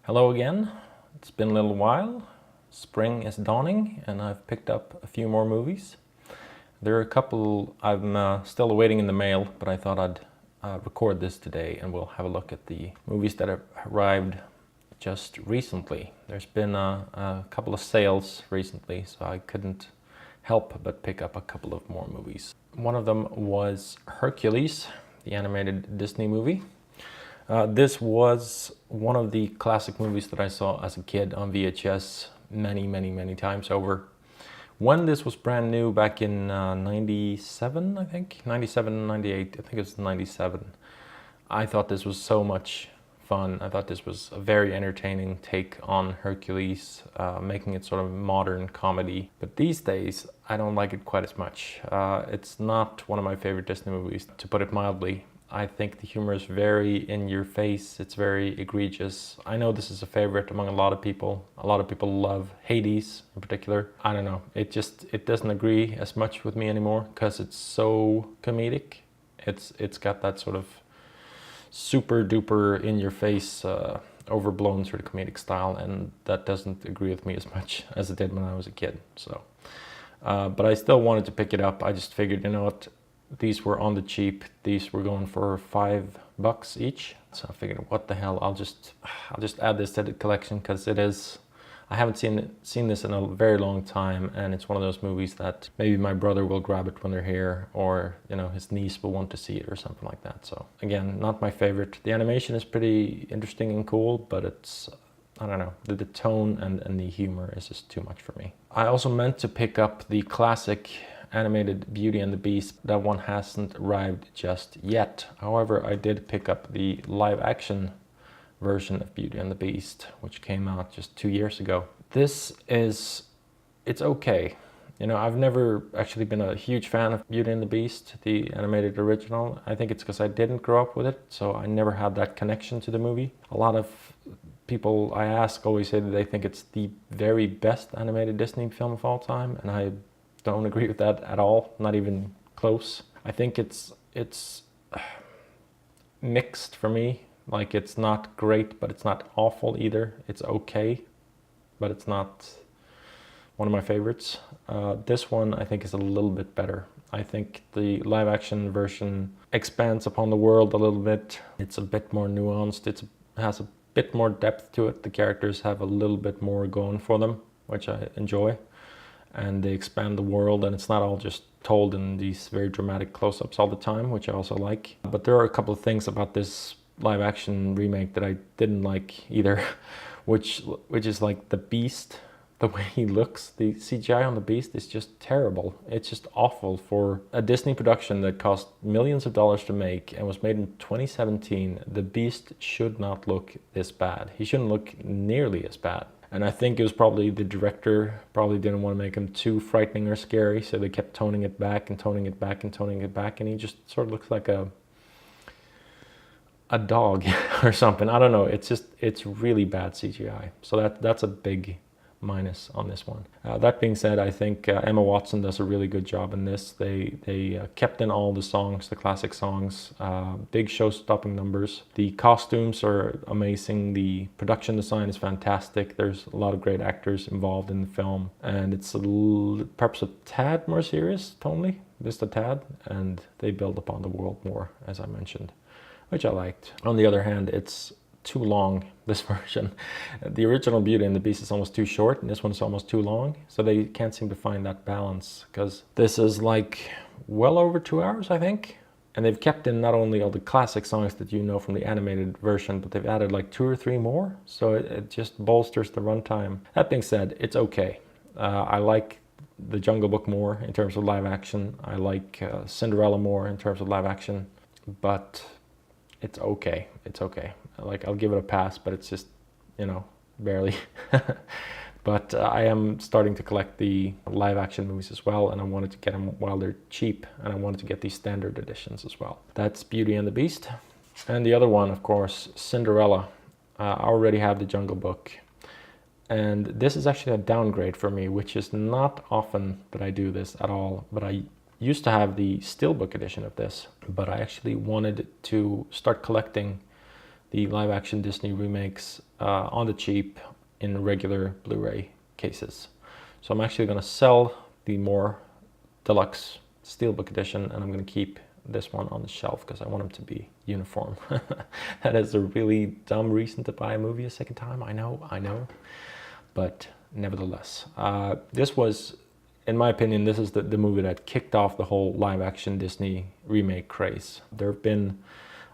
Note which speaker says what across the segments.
Speaker 1: Hello again. It's been a little while. Spring is dawning and I've picked up a few more movies. There are a couple I'm still awaiting in the mail, but I thought I'd record this today and we'll have a look at the movies that have arrived just recently. There's been a couple of sales recently, so I couldn't help but pick up a couple of more movies. One of them was Hercules, the animated Disney movie. This was one of the classic movies that I saw as a kid on VHS many times over. When this was brand new back in 97, I think, 97, 98, I think it was 97. I thought this was so much fun. I thought this was a very entertaining take on Hercules, making it sort of modern comedy. But these days, I don't like it quite as much. It's not one of my favorite Disney movies, to put it mildly. I think the humor is very in your face. It's very egregious. I know this is a favorite among a lot of people. A lot of people love Hades in particular. I don't know. It doesn't agree as much with me anymore because it's so comedic. It's got that sort of super duper in your face, overblown sort of comedic style, and that doesn't agree with me as much as it did when I was a kid. So, but I still wanted to pick it up. I just figured, you know what? These were on the cheap. These were going for $5 each. So I figured, what the hell? I'll just add this to the collection because it is. I haven't seen this in a very long time, and it's one of those movies that maybe my brother will grab it when they're here, or you know, his niece will want to see it or something like that. So again, not my favorite. The animation is pretty interesting and cool, but it's, I don't know, the tone and the humor is just too much for me. I also meant to pick up the classic animated Beauty and the Beast. That one hasn't arrived just yet. However, I did pick up the live action version of Beauty and the Beast, which came out just 2 years ago. It's okay. You know, I've never actually been a huge fan of Beauty and the Beast, the animated original. I think it's because I didn't grow up with it, so I never had that connection to the movie. A lot of people I ask always say that they think it's the very best animated Disney film of all time, and I don't agree with that at all, not even close. I think it's mixed for me. Like, it's not great, but it's not awful either. It's okay, but it's not one of my favorites. This one I think is a little bit better. I think the live action version expands upon the world a little bit. It's a bit more nuanced. It has a bit more depth to it. The characters have a little bit more going for them, which I enjoy. And they expand the world, and it's not all just told in these very dramatic close-ups all the time, which I also like. But there are a couple of things about this live action remake that I didn't like either, which is like the Beast, the way he looks. The CGI on the Beast is just terrible. It's just awful for a Disney production that cost millions of dollars to make and was made in 2017. The Beast should not look this bad. He shouldn't look nearly as bad. And I think it was probably the director probably didn't want to make him too frightening or scary, so they kept toning it back and toning it back and toning it back, and he just sort of looks like a dog or something. I don't know. It's really bad CGI. So that's a big minus on this one. That being said, I think Emma Watson does a really good job in this. They kept in all the songs, the classic songs, big show-stopping numbers. The costumes are amazing. The production design is fantastic. There's a lot of great actors involved in the film, and it's perhaps a tad more serious tonally, just a tad, and they build upon the world more, as I mentioned, which I liked. On the other hand, it's too long, this version. The original Beauty and the Beast is almost too short, and this one's almost too long, so they can't seem to find that balance, because this is like well over 2 hours, I think. And they've kept in not only all the classic songs that you know from the animated version, but they've added like 2 or 3 more, so it just bolsters the runtime. That being said, it's okay. I like the Jungle Book more in terms of live action. I like Cinderella more in terms of live action, but it's okay. It's okay. Like, I'll give it a pass, but it's just, you know, barely. But I am starting to collect the live action movies as well, and I wanted to get them while they're cheap, and I wanted to get these standard editions as well. That's Beauty and the Beast. And the other one, of course, Cinderella. I already have the Jungle Book. And this is actually a downgrade for me, which is not often that I do this at all, but I used to have the Steelbook edition of this, but I actually wanted to start collecting the live-action Disney remakes on the cheap in regular Blu-ray cases. So I'm actually going to sell the more deluxe Steelbook edition, and I'm going to keep this one on the shelf because I want them to be uniform. That is a really dumb reason to buy a movie a second time, I know. But nevertheless, this was, in my opinion, this is the movie that kicked off the whole live-action Disney remake craze. There have been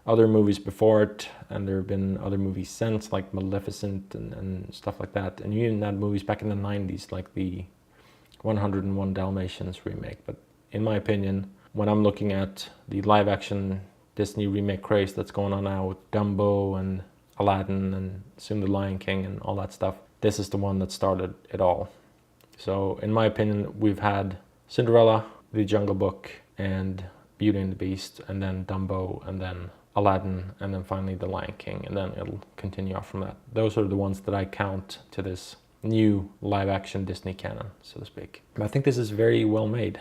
Speaker 1: other movies before it, and there have been other movies since, like Maleficent and stuff like that. And you even had movies back in the 90s, like the 101 Dalmatians remake. But in my opinion, when I'm looking at the live-action Disney remake craze that's going on now with Dumbo and Aladdin and soon The Lion King and all that stuff, this is the one that started it all. So in my opinion, we've had Cinderella, The Jungle Book, and Beauty and the Beast, and then Dumbo, and then Aladdin, and then finally The Lion King, and then it'll continue off from that. Those are the ones that I count to this new live-action Disney canon, so to speak. But I think this is very well made.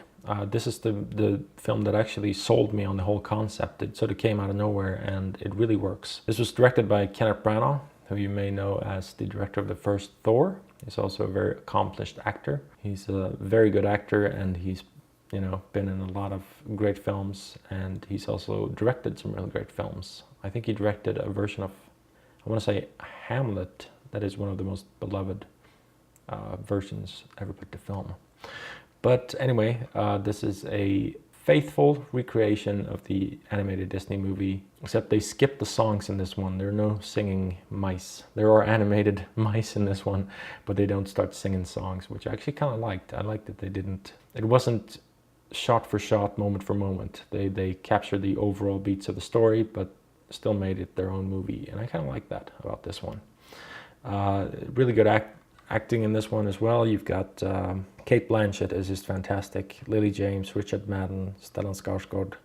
Speaker 1: This is the film that actually sold me on the whole concept. It sort of came out of nowhere, and it really works. This was directed by Kenneth Branagh, who you may know as the director of the first Thor. He's also a very accomplished actor. He's a very good actor, and he's been in a lot of great films, and he's also directed some really great films. I think he directed a version of, I want to say, Hamlet, that is one of the most beloved versions ever put to film. But anyway, this is a faithful recreation of the animated Disney movie, except they skipped the songs in this one. There are no singing mice. There are animated mice in this one, but they don't start singing songs, which I actually kind of liked. I liked that they didn't, it wasn't shot for shot, moment for moment. They captured the overall beats of the story, but still made it their own movie, and I kind of like that about this one. Really good acting in this one as well. You've got Cate Blanchett is just fantastic, Lily James, Richard Madden, Stellan Skarsgård,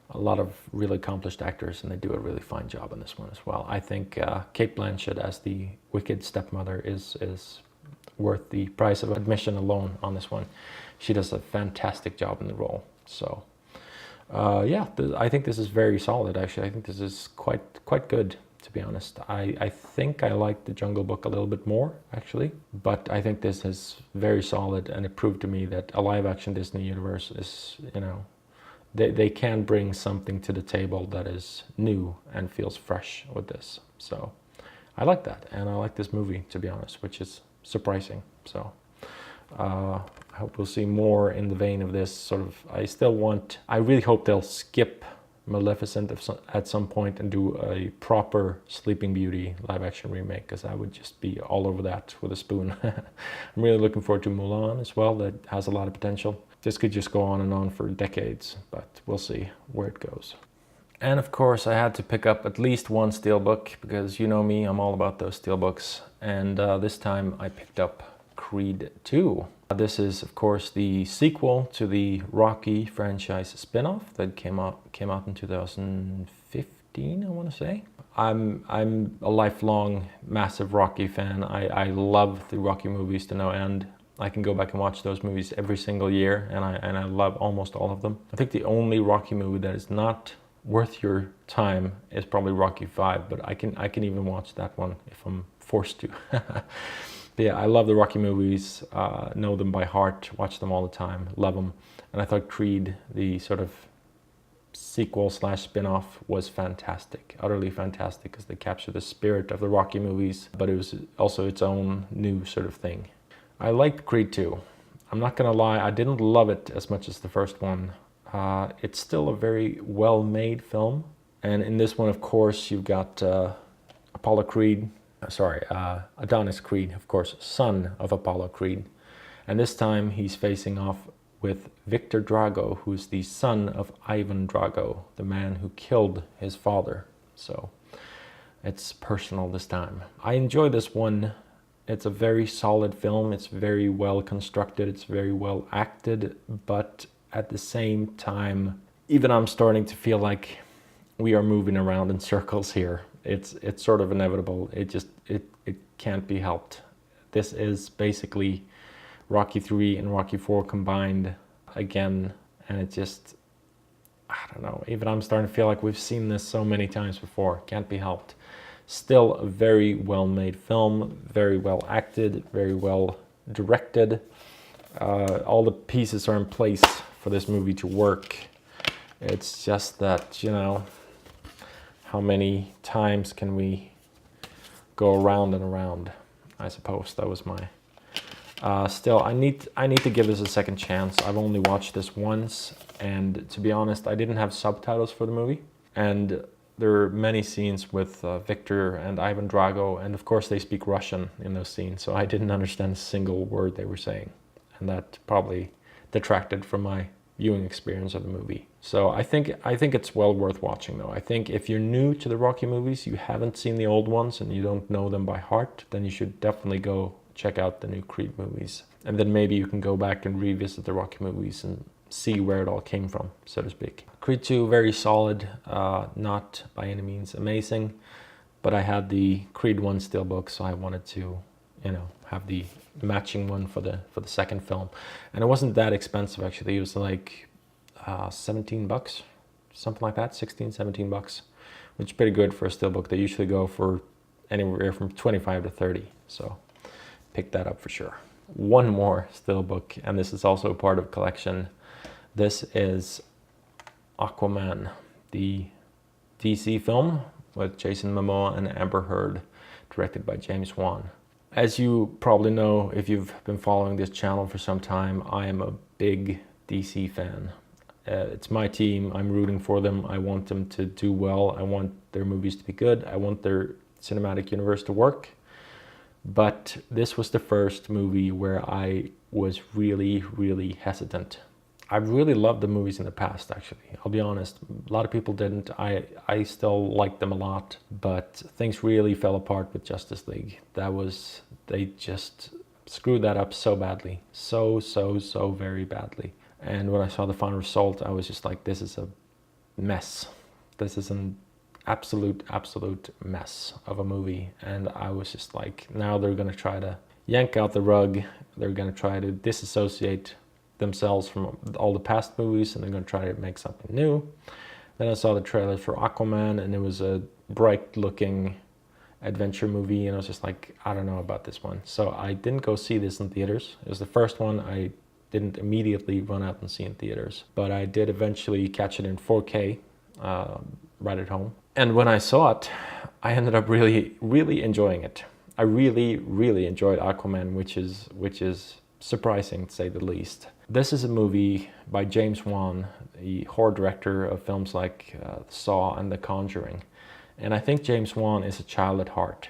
Speaker 1: a lot of really accomplished actors, and they do a really fine job in this one as well. I think Cate Blanchett as the wicked stepmother is worth the price of admission alone on this one. She does a fantastic job in the role. So yeah, I think this is very solid, actually. I think this is quite good, to be honest. I think I like The Jungle Book a little bit more, actually. But I think this is very solid, and it proved to me that a live-action Disney universe is, they can bring something to the table that is new and feels fresh with this. So I like that, and I like this movie, to be honest, which is surprising. So I hope we'll see more in the vein of this sort of. I really hope they'll skip Maleficent at some point and do a proper Sleeping Beauty live-action remake, because I would just be all over that with a spoon. I'm really looking forward to Mulan as well. That has a lot of potential. This could just go on and on for decades, but we'll see where it goes. And of course, I had to pick up at least one Steelbook, because you know me, I'm all about those Steelbooks. And this time I picked up Creed 2. This is, of course, the sequel to the Rocky franchise spin-off that came out in 2015, I want to say. I'm a lifelong massive Rocky fan. I love the Rocky movies to no end. I can go back and watch those movies every single year, and I love almost all of them. I think the only Rocky movie that is not worth your time is probably Rocky 5, but I can even watch that one if I'm forced to. But yeah, I love the Rocky movies, know them by heart, watch them all the time, love them. And I thought Creed, the sort of sequel / spin-off, was fantastic, utterly fantastic, because they captured the spirit of the Rocky movies, but it was also its own new sort of thing. I liked Creed 2. I'm not gonna lie, I didn't love it as much as the first one. It's still a very well-made film. And in this one, of course, you've got Adonis Creed, of course, son of Apollo Creed. And this time he's facing off with Victor Drago, who's the son of Ivan Drago, the man who killed his father. So it's personal this time. I enjoy this one. It's a very solid film. It's very well constructed. It's very well acted. But at the same time, even I'm starting to feel like we are moving around in circles here. It's sort of inevitable. It can't be helped. This is basically Rocky 3 and Rocky 4 combined again, and it just, I don't know, even I'm starting to feel like we've seen this so many times before. Can't be helped. Still a very well made film, very well acted, very well directed. All the pieces are in place for this movie to work. It's just that, you know, how many times can we go around and around? I suppose that was my... Still, I need to give this a second chance. I've only watched this once, and to be honest, I didn't have subtitles for the movie. And there are many scenes with Victor and Ivan Drago, and of course they speak Russian in those scenes, so I didn't understand a single word they were saying. And that probably detracted from my viewing experience of the movie. So I think it's well worth watching though. I think if you're new to the Rocky movies, you haven't seen the old ones and you don't know them by heart, then you should definitely go check out the new Creed movies. And then maybe you can go back and revisit the Rocky movies and see where it all came from, so to speak. Creed 2, very solid, not by any means amazing, but I had the Creed 1 steelbook, so I wanted to, you know, have the matching one for the second film. And it wasn't that expensive actually. It was like 17 bucks, something like that, 16, 17 bucks, which is pretty good for a steelbook. They usually go for anywhere from 25 to 30, so pick that up for sure. One more steelbook, and this is also part of a collection. This is Aquaman, the DC film with Jason Momoa and Amber Heard, directed by James Wan. As you probably know, if you've been following this channel for some time, I am a big DC fan. It's my team, I'm rooting for them, I want them to do well, I want their movies to be good, I want their cinematic universe to work. But this was the first movie where I was really, really hesitant. I've really loved the movies in the past, actually. I'll be honest, a lot of people didn't. I still liked them a lot, but things really fell apart with Justice League. They just screwed that up so badly. So very badly. And when I saw the final result, I was just like, this is a mess. This is an absolute mess of a movie. And I was just like, now they're gonna try to yank out the rug. They're gonna try to disassociate themselves from all the past movies, and they're going to try to make something new. Then I saw the trailer for Aquaman, and it was a bright looking adventure movie, and I was just like, I don't know about this one. So I didn't go see this in theaters. It was the first one I didn't immediately run out and see in theaters, but I did eventually catch it in 4K right at home. And when I saw it, I ended up really enjoying it. I really enjoyed Aquaman, which is surprising to say the least. This is a movie by James Wan, the horror director of films like Saw and The Conjuring. And I think James Wan is a child at heart.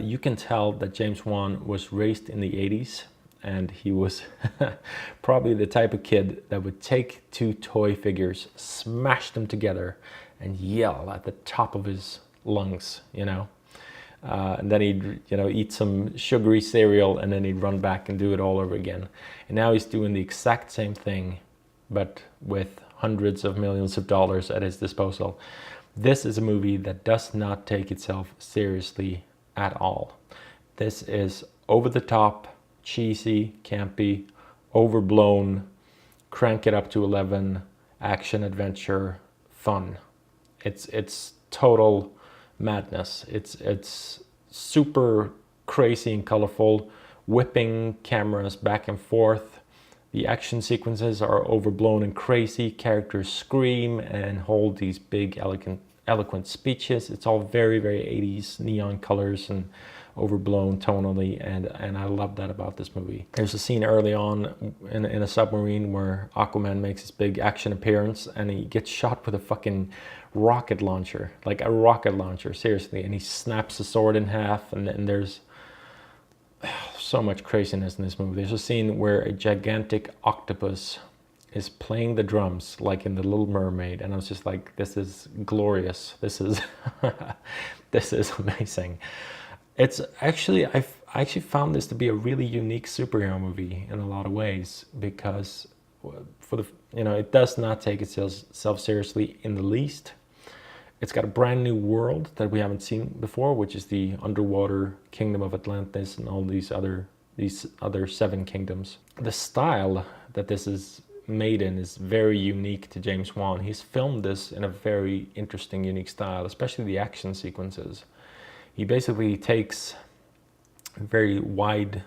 Speaker 1: You can tell that James Wan was raised in the 80s, and he was probably the type of kid that would take two toy figures, smash them together, and yell at the top of his lungs, you know. And then he'd, you know, eat some sugary cereal, and then he'd run back and do it all over again. And now he's doing the exact same thing, but with hundreds of millions of dollars at his disposal. This is a movie that does not take itself seriously at all. This is over the top, cheesy, campy, overblown, crank it up to 11, action, adventure, fun. It's total madness. It's super crazy and colorful, whipping cameras back and forth. The action sequences are overblown and crazy. Characters scream and hold these big eloquent speeches. It's all very 80s neon colors and overblown tonally, and I love that about this movie. There's a scene early on in a submarine where Aquaman makes his big action appearance, and he gets shot with a fucking rocket launcher, like a rocket launcher, seriously, and he snaps the sword in half, and there's so much craziness in this movie. There's a scene where a gigantic octopus is playing the drums like in The Little Mermaid, and I was just like, this is glorious. This is this is amazing. It's actually, I actually found this to be a really unique superhero movie in a lot of ways, because for the, you know, it does not take itself seriously in the least. It's got a brand new world that we haven't seen before, which is the underwater kingdom of Atlantis and all these other 7 kingdoms. The style that this is made in is very unique to James Wan. He's filmed this in a very interesting, unique style, especially the action sequences. He basically takes very wide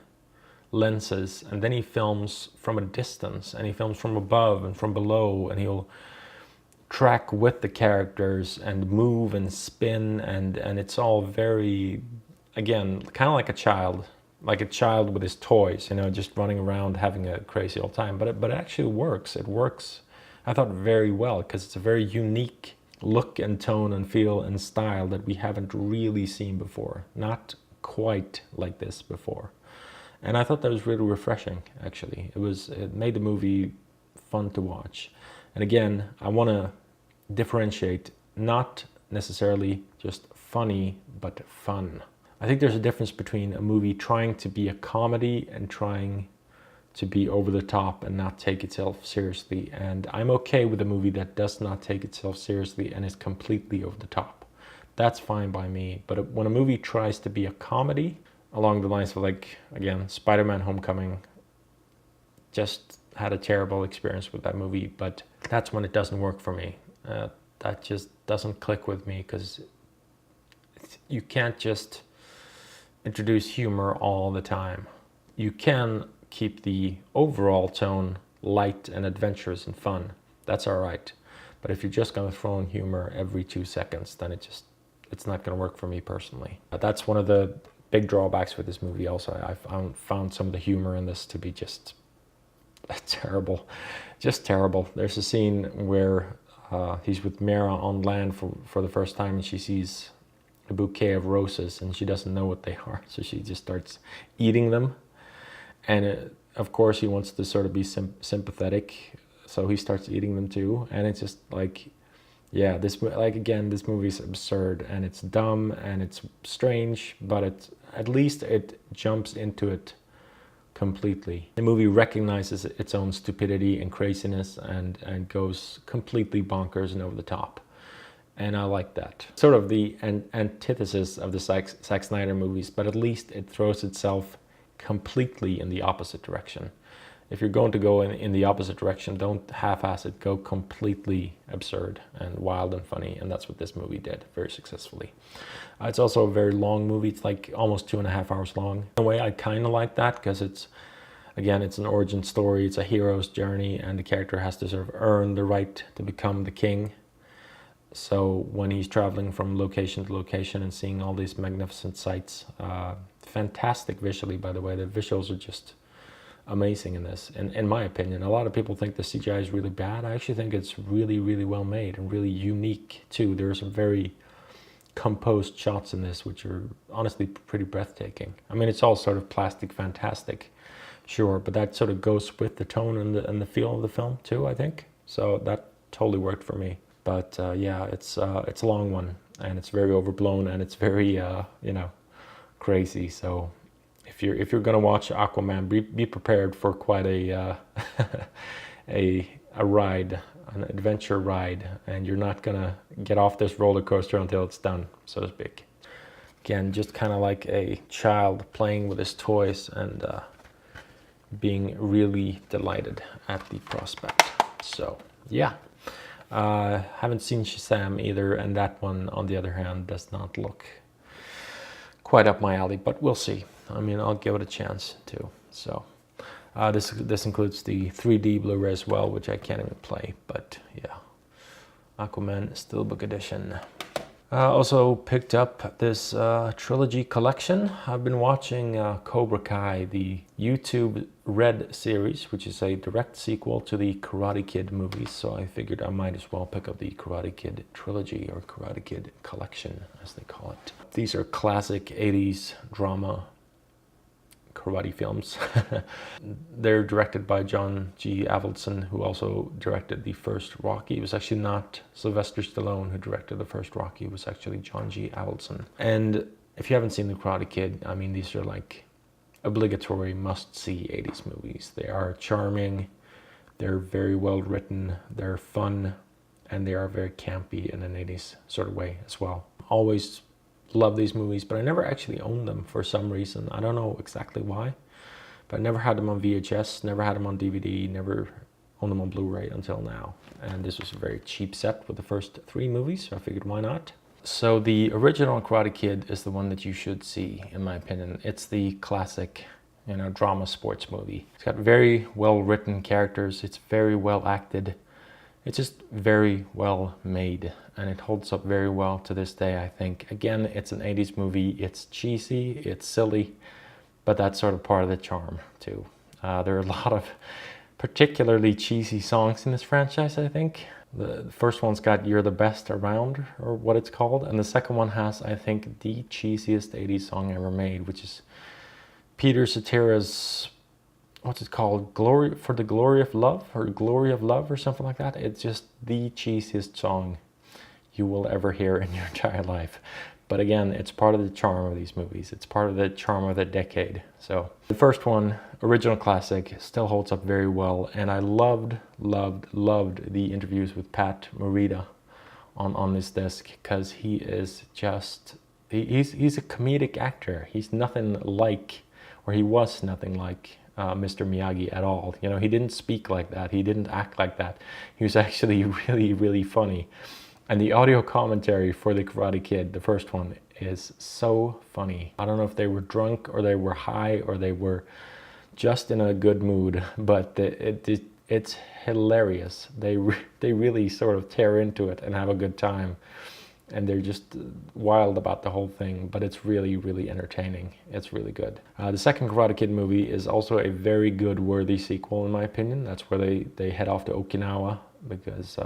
Speaker 1: lenses and then he films from a distance, and he films from above and from below, and he'll track with the characters and move and spin, and it's all very, again, kind of like a child with his toys, you know, just running around having a crazy old time. But it actually works. It works, I thought, very well, because it's a very unique look and tone and feel and style that we haven't really seen before. Not quite like this before. And I thought that was really refreshing, actually. It made the movie fun to watch. And again, I want to differentiate, not necessarily just funny, but fun. I think there's a difference between a movie trying to be a comedy and trying to be over the top and not take itself seriously. And I'm okay with a movie that does not take itself seriously and is completely over the top. That's fine by me. But when a movie tries to be a comedy, along the lines of, like, again, Spider-Man Homecoming, just had a terrible experience with that movie, but that's when it doesn't work for me. That just doesn't click with me, because you can't just introduce humor all the time. You can keep the overall tone light and adventurous and fun. That's all right. But if you're just going to throw in humor every 2 seconds, then it's not going to work for me personally. That's one of the big drawbacks with this movie also. I found some of the humor in this to be just terrible. Just terrible. There's a scene where he's with Mera on land for the first time, and she sees a bouquet of roses and she doesn't know what they are, so she just starts eating them. And of course he wants to sort of be sympathetic, so he starts eating them too. And it's just like, yeah, this movie is absurd and it's dumb and it's strange, but at least it jumps into it completely. The movie recognizes its own stupidity and craziness and goes completely bonkers and over the top. And I like that. Sort of the antithesis of the Zack Snyder movies, but at least it throws itself completely in the opposite direction. If you're going to go in the opposite direction, don't half-ass it, go completely absurd and wild and funny, and that's what this movie did very successfully. It's also a very long movie. It's like almost 2.5 hours long. In a way, I kind of like that, because it's an origin story, it's a hero's journey, and the character has to sort of earn the right to become the king. So when he's traveling from location to location and seeing all these magnificent sights, fantastic visually, by the way. The visuals are just amazing in this, in my opinion. A lot of people think the CGI is really bad. I actually think it's really, really well made and really unique too. There are some very composed shots in this, which are honestly pretty breathtaking. I mean, it's all sort of plastic fantastic, sure, but that sort of goes with the tone and the feel of the film too, I think. So that totally worked for me. But yeah, it's a long one, and it's very overblown, and it's very crazy. So if you're gonna watch Aquaman, be prepared for quite a a ride, an adventure ride, and you're not gonna get off this roller coaster until it's done, so to speak. Again, just kind of like a child playing with his toys and being really delighted at the prospect. So yeah. Haven't seen Shazam either, and that one, on the other hand, does not look quite up my alley, but we'll see. I mean, I'll give it a chance too. So this includes the 3D Blu-ray as well, which I can't even play, but yeah. Aquaman Steelbook Edition. Also picked up this trilogy collection. I've been watching Cobra Kai, the YouTube Red series, which is a direct sequel to the Karate Kid movies. So I figured I might as well pick up the Karate Kid trilogy, or Karate Kid collection, as they call it. These are classic 80s drama karate films. They're directed by John G. Avildsen, who also directed the first Rocky. It was actually not Sylvester Stallone who directed the first Rocky. It was actually John G. Avildsen. And if you haven't seen the Karate Kid, I mean, these are like obligatory must-see 80s movies. They are charming, they're very well written, they're fun, and they are very campy in an 80s sort of way as well. Always love these movies, but I never actually owned them for some reason. I don't know exactly why, but I never had them on VHS, never had them on DVD, never owned them on Blu-ray until now. And this was a very cheap set with the first 3 movies, so I figured why not? So the original Karate Kid is the one that you should see, in my opinion. It's the classic, drama sports movie. It's got very well written characters. It's very well acted. It's just very well made, and it holds up very well to this day, I think. Again, it's an 80s movie. It's cheesy, it's silly, but that's sort of part of the charm too. There are a lot of particularly cheesy songs in this franchise, I think. The first one's got You're the Best Around, or what it's called, and the second one has, I think, the cheesiest 80s song ever made, which is Peter Cetera's, what's it called? For the Glory of Love, or Glory of Love, or something like that. It's just the cheesiest song you will ever hear in your entire life. But again, it's part of the charm of these movies. It's part of the charm of the decade. So the first one, original classic, still holds up very well. And I loved the interviews with Pat Morita on this disc, because he is just, he's a comedic actor. He's nothing like, or he was nothing like Mr. Miyagi at all. He didn't speak like that. He didn't act like that. He was actually really, really funny. And the audio commentary for The Karate Kid, the first one, is so funny. I don't know if they were drunk or they were high or they were just in a good mood, but it's hilarious. They really sort of tear into it and have a good time. And they're just wild about the whole thing, but it's really, really entertaining. It's really good. The second Karate Kid movie is also a very good, worthy sequel, in my opinion. That's where they head off to Okinawa, because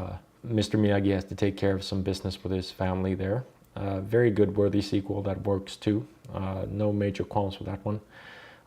Speaker 1: Mr. Miyagi has to take care of some business with his family there. Very good, worthy sequel that works too. No major qualms with that one.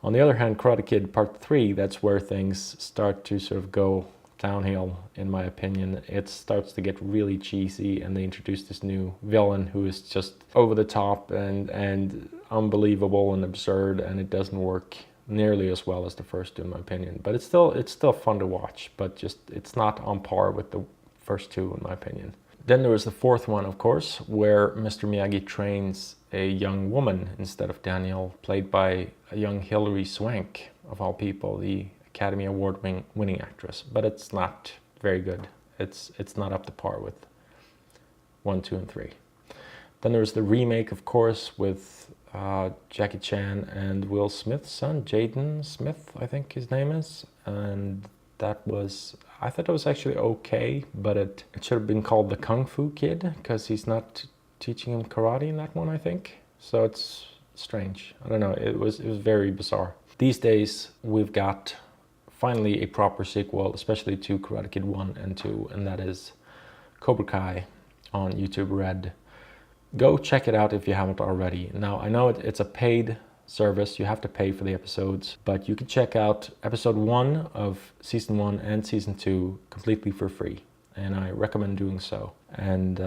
Speaker 1: On the other hand, Karate Kid Part 3, that's where things start to sort of go downhill, in my opinion. It starts to get really cheesy, and they introduce this new villain who is just over the top and unbelievable and absurd, and it doesn't work nearly as well as the first two, in my opinion. But it's still fun to watch, but just it's not on par with the first two, in my opinion. Then there was the fourth one, of course, where Mr. Miyagi trains a young woman instead of Daniel, played by a young Hilary Swank, of all people, the Academy Award winning actress. But it's not very good. It's not up to par with 1, 2, and 3. Then there's the remake, of course, with Jackie Chan and Will Smith's son, Jaden Smith, I think his name is. And I thought it was actually okay, but it should have been called the Kung Fu Kid, because he's not teaching him karate in that one, I think. So it's strange. I don't know, it was very bizarre. These days, we've got finally a proper sequel, especially to Karate Kid 1 and 2, and that is Cobra Kai on YouTube Red. Go check it out if you haven't already. Now, I know it's a paid service, you have to pay for the episodes, but you can check out episode 1 of season 1 and season 2 completely for free, and I recommend doing so. And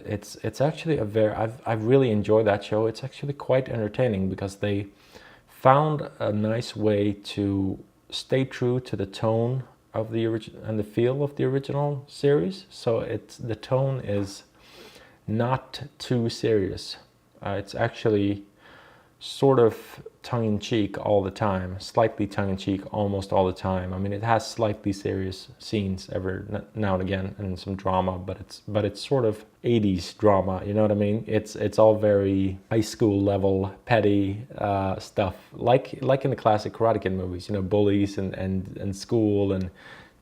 Speaker 1: it's actually I've really enjoyed that show. It's actually quite entertaining, because they found a nice way to stay true to the tone of the original and the feel of the original series. So the tone is not too serious. It's actually sort of tongue-in-cheek all the time, slightly tongue-in-cheek almost all the time. I mean, it has slightly serious scenes every now and again, and some drama, but it's sort of 80s drama, you know what I mean? It's all very high school level, petty stuff, like in the classic Karate Kid movies, bullies and school and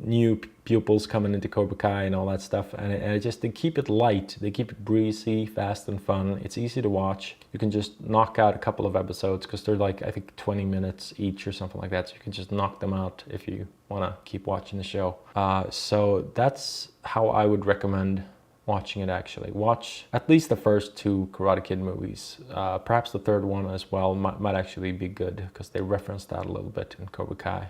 Speaker 1: new pupils coming into Cobra Kai and all that stuff, and they keep it light, they keep it breezy, fast and fun. It's easy to watch. You can just knock out a couple of episodes, because they're like, I think 20 minutes each or something like that, so you can just knock them out if you want to keep watching the show. So that's how I would recommend watching it, actually. Watch at least the first 2 Karate Kid movies. Perhaps the third one as well might actually be good, because they reference that a little bit in Cobra Kai.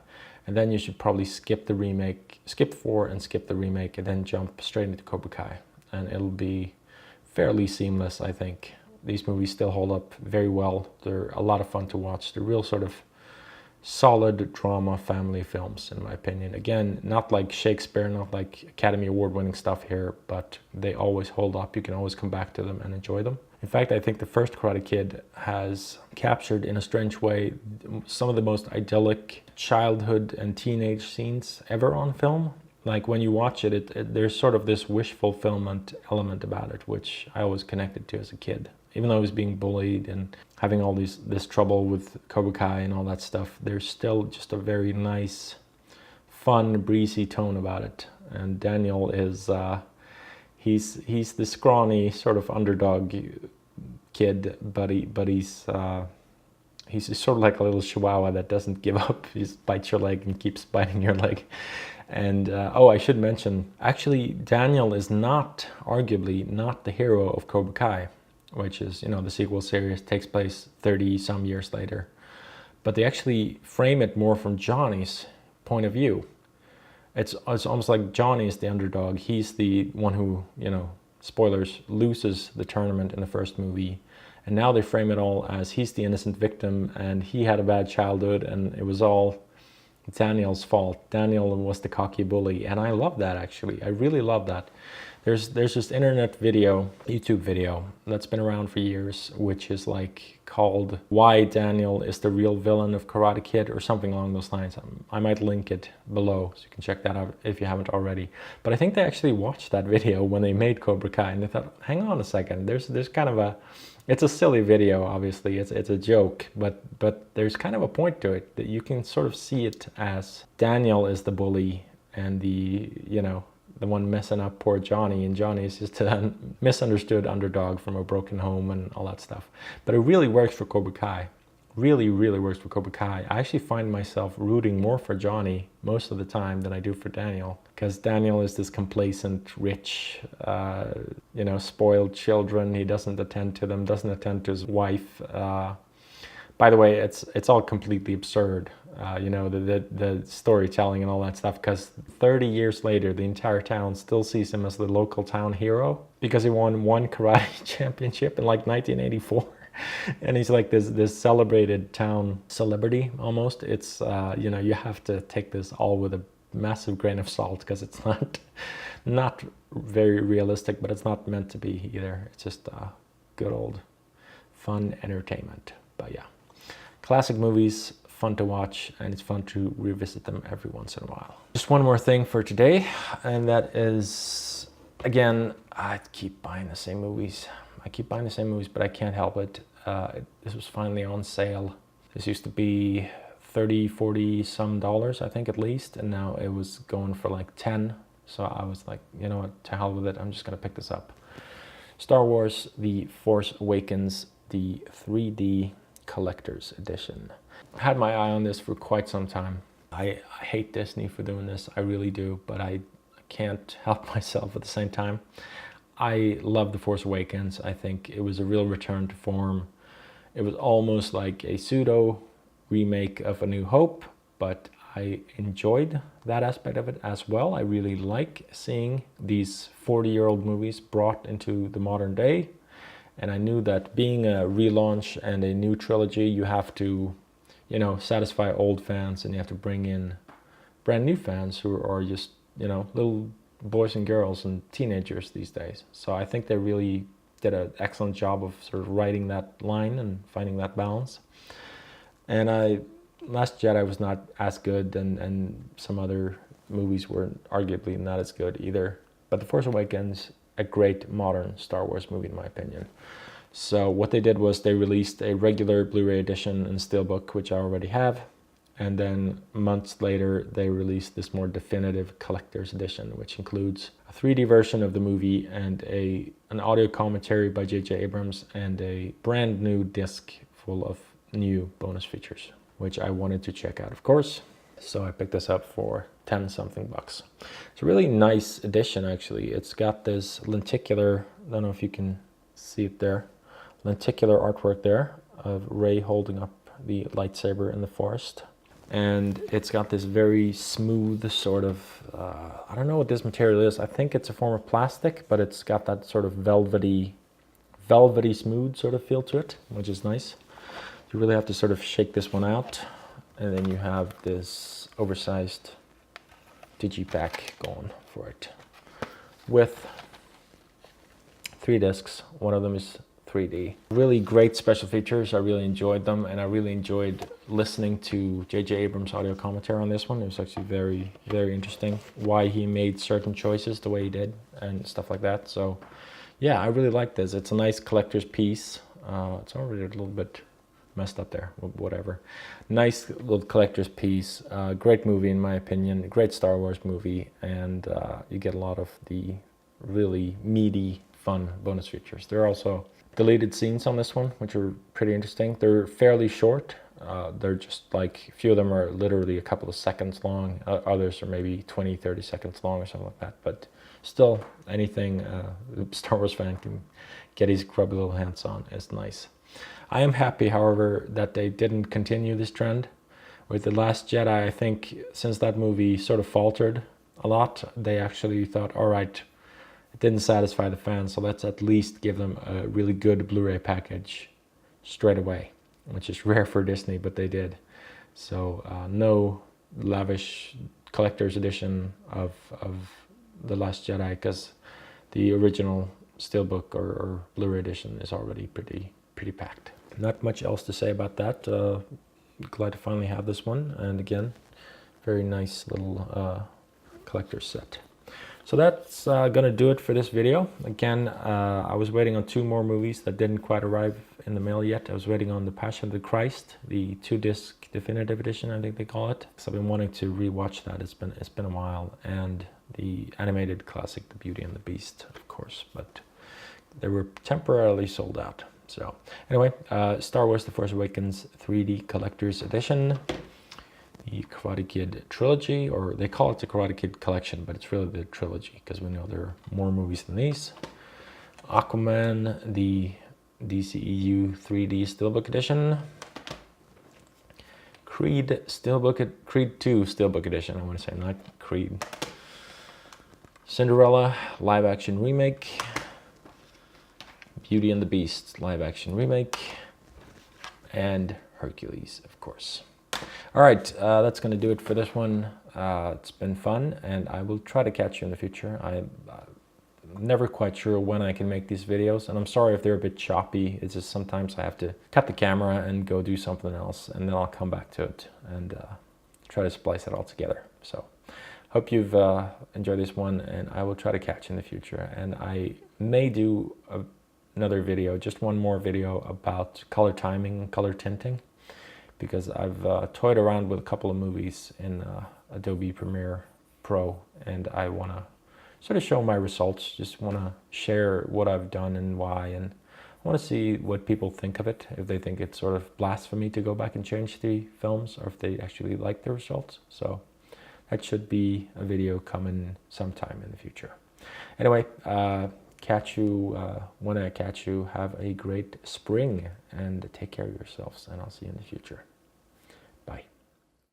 Speaker 1: And then you should probably skip 4 and skip the remake, and then jump straight into Cobra Kai. And it'll be fairly seamless, I think. These movies still hold up very well. They're a lot of fun to watch. They're real sort of solid drama family films, in my opinion. Again, not like Shakespeare, not like Academy Award winning stuff here, but they always hold up. You can always come back to them and enjoy them. In fact, I think the first Karate Kid has captured, in a strange way, some of the most idyllic childhood and teenage scenes ever on film. like when you watch it, there's sort of this wish fulfillment element about it, which I always connected to as a kid. Even though I was being bullied and having all this trouble with Cobra Kai and all that stuff, there's still just a very nice, fun, breezy tone about it. And Daniel is, he's the scrawny sort of underdog kid, but he's sort of like a little chihuahua that doesn't give up. He just bites your leg and keeps biting your leg. And oh, I should mention, actually, Daniel is arguably not the hero of Cobra Kai, which is, the sequel series takes place 30 some years later. But they actually frame it more from Johnny's point of view. It's almost like Johnny is the underdog. He's the one who, spoilers, loses the tournament in the first movie. And now they frame it all as he's the innocent victim and he had a bad childhood and it was all Daniel's fault. Daniel was the cocky bully. And I love that, actually. I really love that. There's this YouTube video that's been around for years, which is like called Why Daniel is the Real Villain of Karate Kid or something along those lines. I might link it below so you can check that out if you haven't already. But I think they actually watched that video when they made Cobra Kai and they thought, hang on a second, there's kind of it's a silly video, obviously, it's a joke, but there's kind of a point to it that you can sort of see it as Daniel is the bully and the one messing up poor Johnny, and Johnny is just a misunderstood underdog from a broken home and all that stuff. But it really works for Cobra Kai. Really, really works for Cobra Kai. I actually find myself rooting more for Johnny most of the time than I do for Daniel, because Daniel is this complacent, rich, spoiled children. He doesn't attend to them, doesn't attend to his wife. By the way, it's all completely absurd. The storytelling and all that stuff, because 30 years later the entire town still sees him as the local town hero because he won one karate championship in like 1984 and he's like this celebrated town celebrity almost. It's you have to take this all with a massive grain of salt because it's not very realistic, but it's not meant to be either. It's just good old fun entertainment. But yeah, classic movies, fun to watch, and it's fun to revisit them every once in a while. Just one more thing for today, and that is, again, I keep buying the same movies. But I can't help it. This was finally on sale. This used to be 30, 40 some dollars, I think, at least, and now it was going for like 10. So I was like, you know what, to hell with it, I'm just gonna pick this up. Star Wars The Force Awakens, the 3D Collector's Edition. I had my eye on this for quite some time. I hate Disney for doing this, I really do, but I can't help myself at the same time. I love The Force Awakens. I think it was a real return to form. It was almost like a pseudo remake of A New Hope, but I enjoyed that aspect of it as well. I really like seeing these 40-year-old movies brought into the modern day. And I knew that being a relaunch and a new trilogy, you have to, satisfy old fans, and you have to bring in brand new fans who are just, little boys and girls and teenagers these days. So I think they really did an excellent job of sort of writing that line and finding that balance. And Last Jedi was not as good, and some other movies were arguably not as good either. But The Force Awakens, a great modern Star Wars movie in my opinion. So what they did was they released a regular Blu-ray edition and steelbook, which I already have. And then months later, they released this more definitive collector's edition, which includes a 3D version of the movie and an audio commentary by J.J. Abrams and a brand new disc full of new bonus features, which I wanted to check out, of course. So I picked this up for 10 something bucks. It's a really nice edition, actually. It's got this lenticular, I don't know if you can see it there, lenticular artwork there of Rey holding up the lightsaber in the forest. And it's got this very smooth sort of, I don't know what this material is. I think it's a form of plastic, but it's got that sort of velvety smooth sort of feel to it, which is nice. You really have to sort of shake this one out. And then you have this oversized digipack going for it with 3 discs. One of them is 3D. Really great special features. I really enjoyed them, and I really enjoyed listening to J.J. Abrams' audio commentary on this one. It was actually very, very interesting why he made certain choices the way he did and stuff like that. So yeah, I really like this. It's a nice collector's piece. It's already a little bit messed up there, whatever. Nice little collector's piece. Great movie in my opinion. Great Star Wars movie, and you get a lot of the really meaty, fun bonus features. There are also deleted scenes on this one, which are pretty interesting. They're fairly short. They're just like, a few of them are literally a couple of seconds long. Others are maybe 20-30 seconds long or something like that. But still, anything a Star Wars fan can get his grubby little hands on is nice. I am happy, however, that they didn't continue this trend. With The Last Jedi, I think since that movie sort of faltered a lot, they actually thought, all right, it didn't satisfy the fans, so let's at least give them a really good Blu-ray package straight away, which is rare for Disney, but they did. So no lavish collector's edition of The Last Jedi, because the original steelbook or Blu-ray edition is already pretty packed. Not much else to say about that. Glad to finally have this one, and again, very nice little collector's set. So that's gonna do it for this video. Again, I was waiting on 2 more movies that didn't quite arrive in the mail yet. I was waiting on The Passion of the Christ, the 2-disc definitive edition, I think they call it. So I've been wanting to rewatch that. It's been a while, and the animated classic, The Beauty and the Beast, of course, but they were temporarily sold out. So anyway, Star Wars The Force Awakens 3D Collector's Edition, the Karate Kid trilogy, or they call it the Karate Kid collection, but it's really the trilogy because we know there are more movies than these. Aquaman, the DCEU 3D Steelbook Edition. Creed 2 Steelbook Edition, I want to say, not Creed. Cinderella live action remake. Beauty and the Beast live action remake, and Hercules, of course. All right, that's going to do it for this one. It's been fun, and I will try to catch you in the future. I'm never quite sure when I can make these videos, and I'm sorry if they're a bit choppy. It's just sometimes I have to cut the camera and go do something else, and then I'll come back to it and try to splice it all together. So hope you've enjoyed this one, and I will try to catch you in the future. And I may do another video, just one more video about color timing and color tinting, because I've toyed around with a couple of movies in Adobe Premiere Pro, and I want to sort of show my results, just want to share what I've done and why, and I want to see what people think of it, if they think it's sort of blasphemy to go back and change the films, or if they actually like the results. So that should be a video coming sometime in the future. Anyway, catch you when I catch you. Have a great spring and take care of yourselves, and I'll see you in the future.